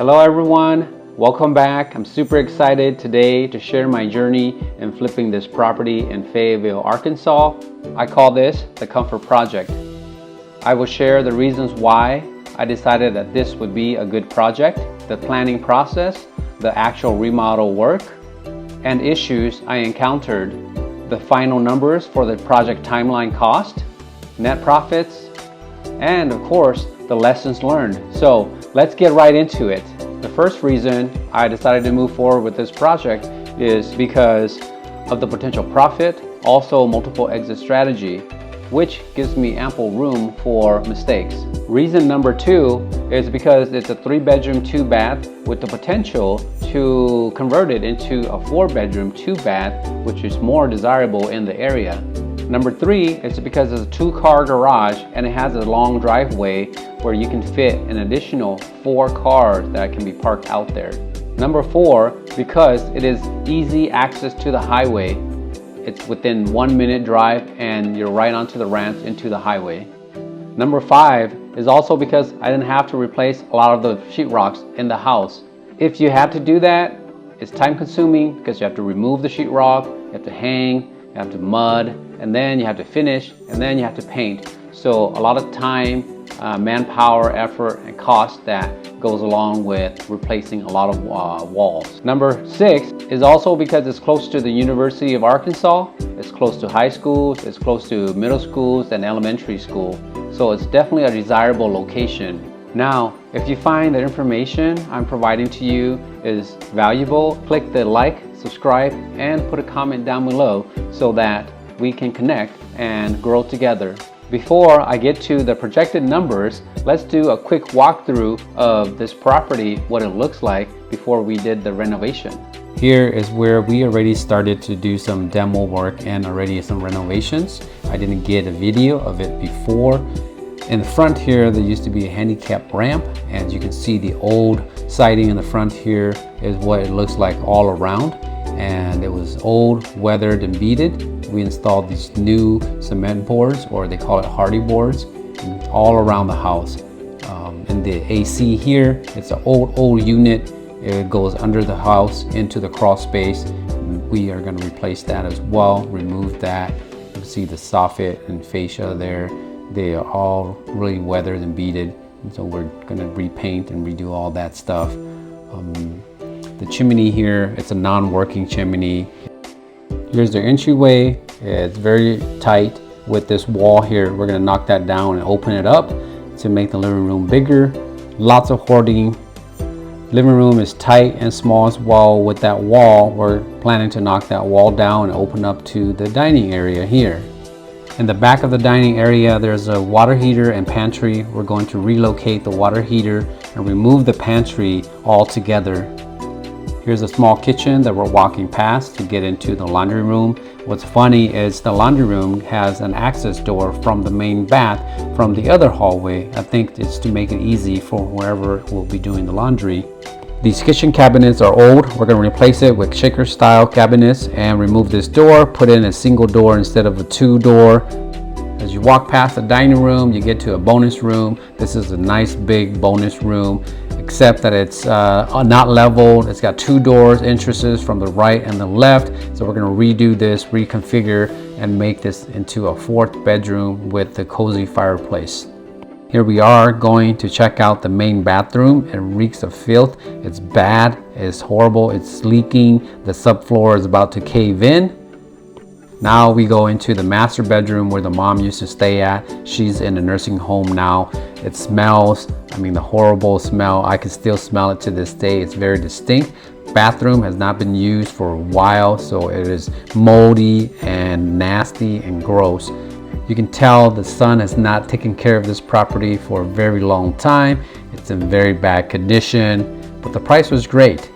Hello everyone, welcome back. I'm super excited today to share my journey in flipping this property in Fayetteville, Arkansas. I call this the Comfort Project. I will share the reasons why I decided that this would be a good project, the planning process, the actual remodel work, and issues I encountered, the final numbers for the project timeline cost, net profits, and of course, the lessons learned. So let's get right into it. The first reason I decided to move forward with this project is because of the potential profit, also multiple exit strategy, which gives me ample room for mistakes. Reason number two is because it's a 3-bedroom, 2-bath with the potential to convert it into a 4-bedroom, 2-bath, which is more desirable in the area. Number three is because it's a 2-car garage and it has a long driveway where you can fit an additional 4 cars that can be parked out there. Number four, because it is easy access to the highway. It's within 1-minute drive and you're right onto the ramps into the highway. Number five is also because I didn't have to replace a lot of the sheetrocks in the house. If you have to do that, it's time consuming because you have to remove the sheetrock, you have to hang, you have to mud, and then you have to finish, and then you have to paint. So a lot of time, manpower, effort, and cost that goes along with replacing a lot of walls. Number six is also because it's close to the University of Arkansas. It's close to high schools, it's close to middle schools and elementary school. So it's definitely a desirable location. Now, if you find the information I'm providing to you is valuable, click the like, subscribe, and put a comment down below so that we can connect and grow together. Before I get to the projected numbers, let's do a quick walkthrough of this property, what it looks like before we did the renovation. Here is where we already started to do some demo work and already some renovations. I didn't get a video of it before. In the front here, there used to be a handicap ramp, and you can see the old siding in the front here is what it looks like all around. And it was old, weathered, and beaded. We installed these new cement boards, or they call it hardy boards, all around the house. And the AC here, it's an old unit. It goes under the house into the crawl space. We are going to replace that as well, remove that. You can see the soffit and fascia there. They are all really weathered and beaded. And so we're going to repaint and redo all that stuff. The chimney here, it's a non-working chimney. Here's the entryway. It's very tight with this wall here. We're gonna knock that down and open it up to make the living room bigger. Lots of hoarding. Living room is tight and small as well. With that wall, we're planning to knock that wall down and open up to the dining area here. In the back of the dining area, there's a water heater and pantry. We're going to relocate the water heater and remove the pantry altogether. Here's a small kitchen that we're walking past to get into the laundry room. What's funny is the laundry room has an access door from the main bath from the other hallway. I think it's to make it easy for whoever will be doing the laundry. These kitchen cabinets are old. We're going to replace it with shaker style cabinets and remove this door, put in a single door instead of a 2-door. As you walk past the dining room, you get to a bonus room. This is a nice big bonus room, except that it's not leveled. It's got 2 doors, entrances from the right and the left. So we're going to redo this, reconfigure, and make this into a 4th bedroom with the cozy fireplace. Here we are going to check out the main bathroom. It reeks of filth. It's bad, it's horrible, it's leaking. The subfloor is about to cave in. Now we go into the master bedroom where the mom used to stay at. She's in a nursing home now. It smells, the horrible smell. I can still smell it to this day. It's very distinct. Bathroom has not been used for a while, so it is moldy and nasty and gross. You can tell the son has not taken care of this property for a very long time. It's in very bad condition, but the price was great.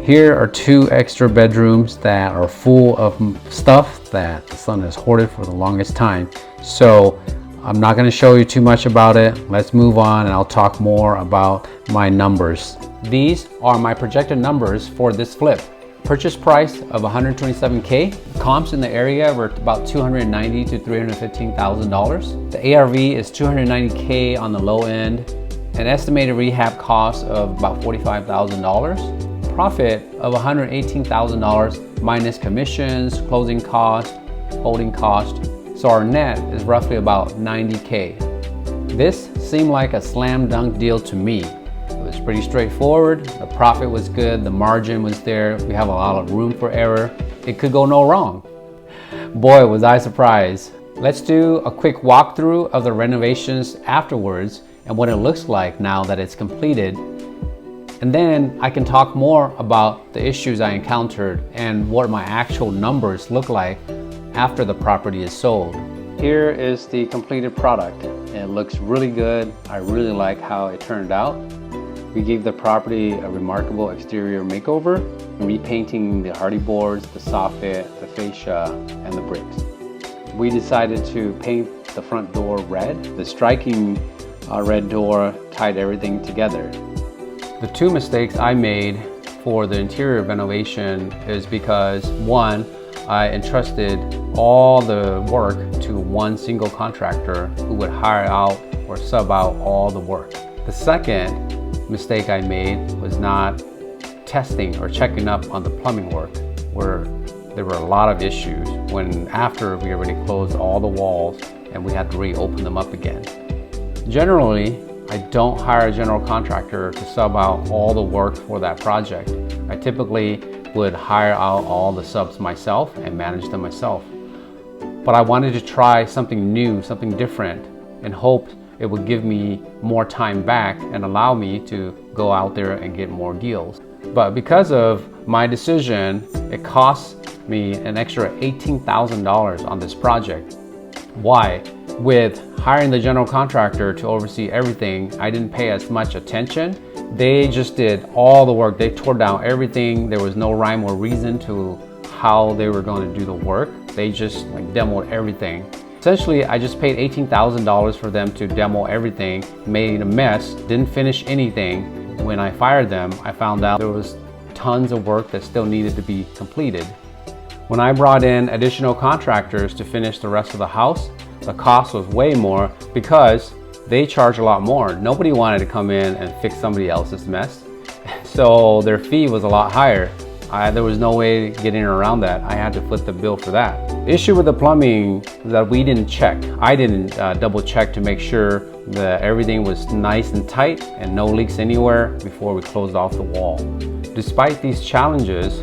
Here are 2 extra bedrooms that are full of stuff that the son has hoarded for the longest time. So I'm not going to show you too much about it. Let's move on and I'll talk more about my numbers. These are my projected numbers for this flip. Purchase price of $127K. Comps in the area were about $290,000 to $315,000. The ARV is $290K on the low end. an estimated rehab cost of about $45,000, profit of $118,000 minus commissions, closing costs, holding cost. So our net is roughly about $90K. This seemed like a slam dunk deal to me. It was pretty straightforward, the profit was good, the margin was there, we have a lot of room for error. It could go no wrong. Boy, was I surprised. Let's do a quick walkthrough of the renovations afterwards and what it looks like now that it's completed. And then I can talk more about the issues I encountered and what my actual numbers look like after the property is sold. Here is the completed product. It looks really good. I really like how it turned out. We gave the property a remarkable exterior makeover, repainting the hardy boards, the soffit, the fascia, and the bricks. We decided to paint the front door red. The striking red door tied everything together. The two mistakes I made for the interior renovation is because, one, I entrusted all the work to one single contractor who would hire out or sub out all the work. The second mistake I made was not testing or checking up on the plumbing work, where there were a lot of issues when after we already closed all the walls and we had to reopen them up again. Generally, I don't hire a general contractor to sub out all the work for that project. I typically would hire out all the subs myself and manage them myself. But I wanted to try something new, something different, and hoped it would give me more time back and allow me to go out there and get more deals. But because of my decision, it cost me an extra $18,000 on this project. Why? With hiring the general contractor to oversee everything, I didn't pay as much attention. They just did all the work. They tore down everything. There was no rhyme or reason to how they were going to do the work. They just demoed everything. Essentially, I just paid $18,000 for them to demo everything, made a mess, didn't finish anything. When I fired them, I found out there was tons of work that still needed to be completed. When I brought in additional contractors to finish the rest of the house, the cost was way more because they charge a lot more. Nobody wanted to come in and fix somebody else's mess. So their fee was a lot higher. There was no way getting around that. I had to foot the bill for that. The issue with the plumbing is that we didn't check. I didn't double check to make sure that everything was nice and tight and no leaks anywhere before we closed off the wall. Despite these challenges,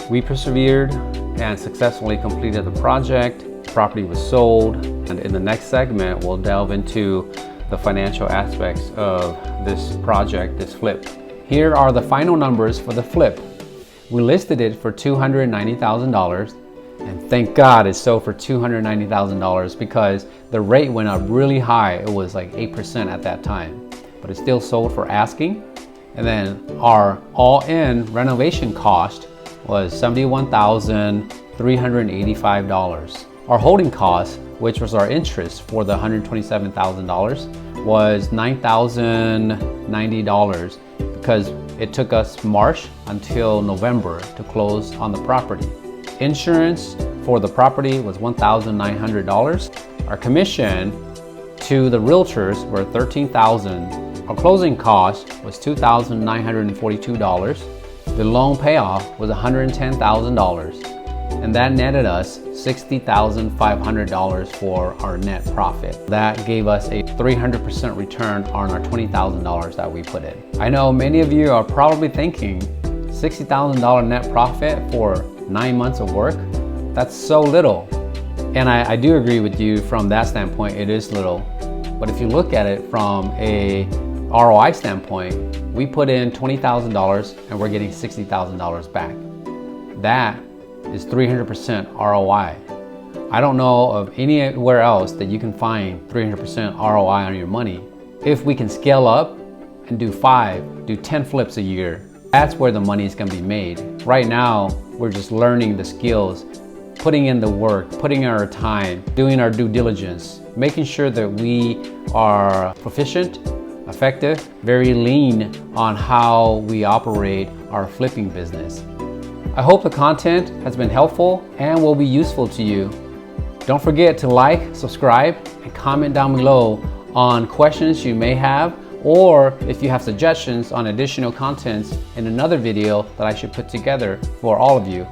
we persevered and successfully completed the project. The property was sold, and in the next segment, we'll delve into the financial aspects of this project, this flip. Here are the final numbers for the flip. We listed it for $290,000, and thank God it sold for $290,000 because the rate went up really high. It was like 8% at that time, but it still sold for asking. And then our all-in renovation cost was $71,385. Our holding cost, which was our interest for the $127,000, was $9,090 because it took us March until November to close on the property. Insurance for the property was $1,900. Our commission to the realtors were $13,000. Our closing cost was $2,942. The loan payoff was $110,000. And that netted us $60,500 for our net profit. That gave us a 300% return on our $20,000 that we put in. I know many of you are probably thinking, $60,000 net profit for 9 months of work? That's so little. And I do agree with you from that standpoint, it is little. But if you look at it from a ROI standpoint, we put in $20,000 and we're getting $60,000 back. That is 300% ROI. I don't know of anywhere else that you can find 300% ROI on your money. If we can scale up and do 10 flips a year, that's where the money is going to be made. Right now, we're just learning the skills, putting in the work, putting in our time, doing our due diligence, making sure that we are proficient, effective, very lean on how we operate our flipping business. I hope the content has been helpful and will be useful to you. Don't forget to like, subscribe, and comment down below on questions you may have or if you have suggestions on additional contents in another video that I should put together for all of you.